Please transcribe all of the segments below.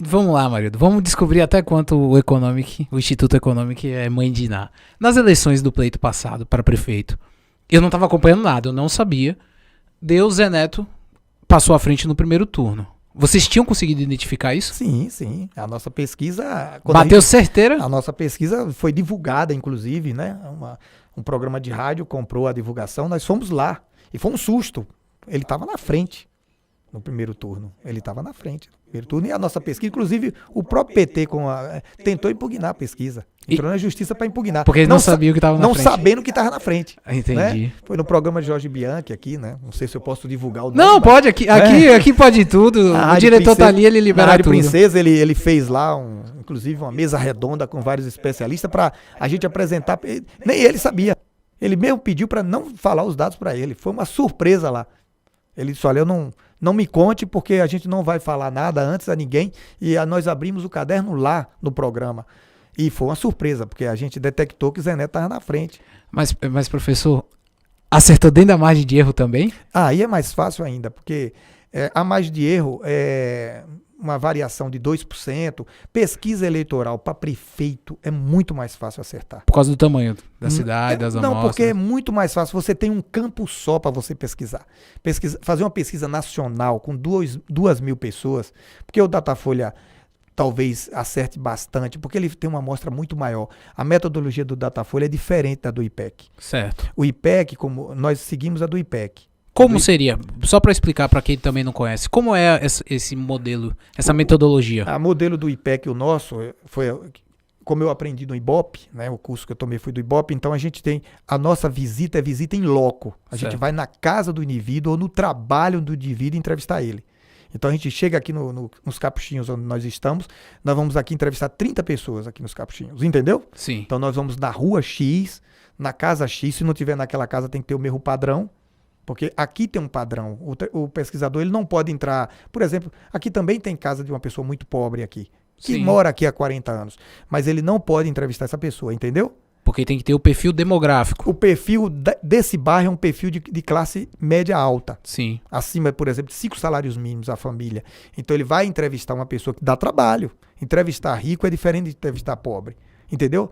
Vamos lá, marido. Vamos descobrir até quanto o Instituto Economic é mãe de Iná. Nas eleições do pleito passado para prefeito, eu não estava acompanhando nada, eu não sabia. Deus Zé Neto passou à frente no primeiro turno. Vocês tinham conseguido identificar isso? Sim, sim. A nossa pesquisa... Bateu certeira? A nossa pesquisa foi divulgada, inclusive, né? Um programa de rádio comprou a divulgação, nós fomos lá. E foi um susto. Ele estava na frente no primeiro turno. Ele estava na frente no primeiro turno. E a nossa pesquisa, inclusive, o próprio PT tentou impugnar a pesquisa. Entrou na justiça para impugnar. Porque eles não sabiam que estava na frente. Não sabendo que estava na frente. Entendi. Né? Foi no programa de Jorge Bianchi aqui, né? Não sei se eu posso divulgar o nome. Não, pode. Aqui pode tudo. O diretor tá ali, ele libera tudo. Na Rádio Princesa, ele fez lá, inclusive, uma mesa redonda com vários especialistas para a gente apresentar. Nem ele sabia. Ele mesmo pediu para não falar os dados para ele. Foi uma surpresa lá. Ele disse, olha, não me conte porque a gente não vai falar nada antes a ninguém. E nós abrimos o caderno lá no programa. E foi uma surpresa, porque a gente detectou que o Zé Neto estava na frente. Mas, professor, acertou dentro da margem de erro também? Aí é mais fácil ainda, porque a margem de erro é uma variação de 2%. Pesquisa eleitoral para prefeito é muito mais fácil acertar. Por causa do tamanho da cidade, das amostras? Não, porque é muito mais fácil. Você tem um campo só para você pesquisar. Fazer uma pesquisa nacional com 2.000 pessoas, porque o Datafolha talvez acerte bastante, porque ele tem uma amostra muito maior. A metodologia do Datafolha é diferente da do IPEC. Certo. O IPEC, como nós seguimos a do IPEC. Como seria? Só para explicar para quem também não conhece, como é esse modelo, essa metodologia? A modelo do IPEC, o nosso, foi como eu aprendi no IBOP, né? O curso que eu tomei foi do IBOP, então a gente tem, a nossa visita é visita em loco. A gente vai na casa do indivíduo ou no trabalho do indivíduo entrevistar ele. Então a gente chega aqui nos Capuchinhos, onde nós estamos, nós vamos aqui entrevistar 30 pessoas aqui nos Capuchinhos, entendeu? Sim. Então nós vamos na rua X, na casa X, se não tiver naquela casa tem que ter o mesmo padrão, porque aqui tem um padrão. O pesquisador ele não pode entrar, por exemplo, aqui também tem casa de uma pessoa muito pobre aqui, que Sim. mora aqui há 40 anos, mas ele não pode entrevistar essa pessoa, entendeu? Porque tem que ter o perfil demográfico. O perfil desse bairro é um perfil de classe média alta. Sim. Acima, por exemplo, de 5 salários mínimos a família. Então ele vai entrevistar uma pessoa que dá trabalho. Entrevistar rico é diferente de entrevistar pobre. Entendeu?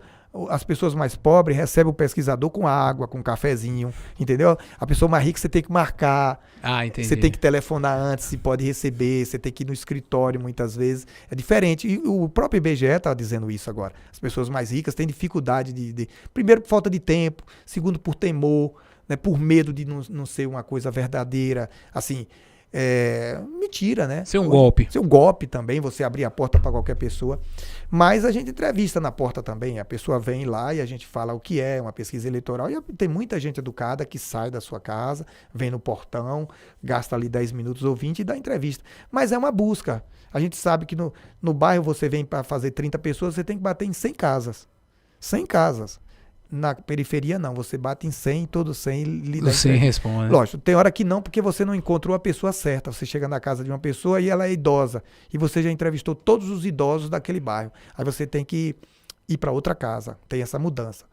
As pessoas mais pobres recebem o pesquisador com água, com cafezinho, entendeu? A pessoa mais rica você tem que marcar, Entendi. você tem que telefonar antes se pode receber, você tem que ir no escritório muitas vezes, é diferente. E o próprio IBGE está dizendo isso agora. As pessoas mais ricas têm dificuldade primeiro por falta de tempo, segundo por temor, né, por medo de não ser uma coisa verdadeira, assim... mentira, né? Ser um golpe. Ser um golpe também, você abrir a porta para qualquer pessoa. Mas a gente entrevista na porta também. A pessoa vem lá e a gente fala o que é uma pesquisa eleitoral. E tem muita gente educada que sai da sua casa, vem no portão, gasta ali 10 minutos ou 20 e dá entrevista. Mas é uma busca. A gente sabe que no bairro você vem para fazer 30 pessoas, você tem que bater em 100 casas. 100 casas. Na periferia não, você bate em 100, todo 100 lhe dá. 100 responde. Lógico, tem hora que não, porque você não encontrou a pessoa certa. Você chega na casa de uma pessoa e ela é idosa, e você já entrevistou todos os idosos daquele bairro. Aí você tem que ir para outra casa, tem essa mudança.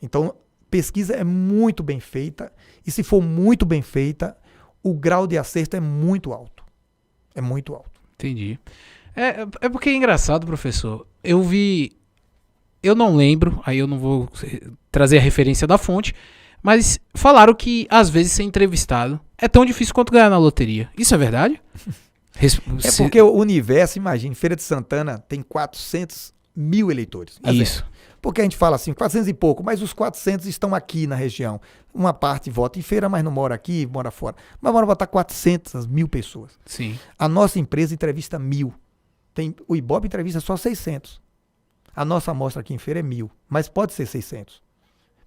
Então, pesquisa é muito bem feita, e se for muito bem feita, o grau de acerto é muito alto. É muito alto. Entendi. É porque é engraçado, professor. Eu não lembro, aí eu não vou trazer a referência da fonte, mas falaram que às vezes ser entrevistado é tão difícil quanto ganhar na loteria. Isso é verdade? É porque o universo, imagine, Feira de Santana tem 400 mil eleitores. Isso. Porque a gente fala assim, 400 e pouco, mas os 400 estão aqui na região. Uma parte vota em Feira, mas não mora aqui, mora fora. Mas bora botar 400 mil pessoas. Sim. A nossa empresa entrevista 1.000. O Ibope entrevista só 600. A nossa amostra aqui em Feira é 1.000, mas pode ser 600.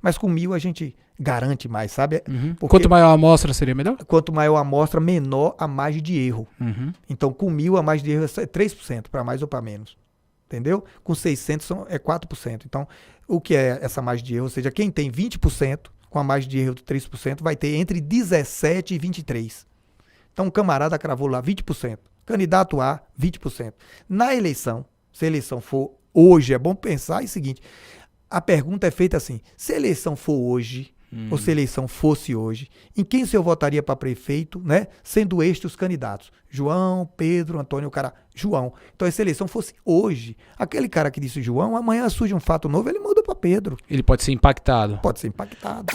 Mas com 1.000 a gente garante mais, sabe? Uhum. Quanto maior a amostra seria melhor? Quanto maior a amostra, menor a margem de erro. Uhum. Então com 1.000 a margem de erro é 3%, para mais ou para menos. Entendeu? Com 600 é 4%. Então o que é essa margem de erro? Ou seja, quem tem 20% com a margem de erro de 3% vai ter entre 17% e 23%. Então o camarada cravou lá 20%. Candidato A, 20%. Na eleição, se a eleição for hoje, é bom pensar o seguinte, a pergunta é feita assim, se a eleição for hoje, ou se a eleição fosse hoje, em quem o senhor votaria para prefeito, né? Sendo estes os candidatos? João, Pedro, Antônio, o cara... João. Então, se a eleição fosse hoje, aquele cara que disse João, amanhã surge um fato novo, ele muda para Pedro. Ele pode ser impactado. Pode ser impactado.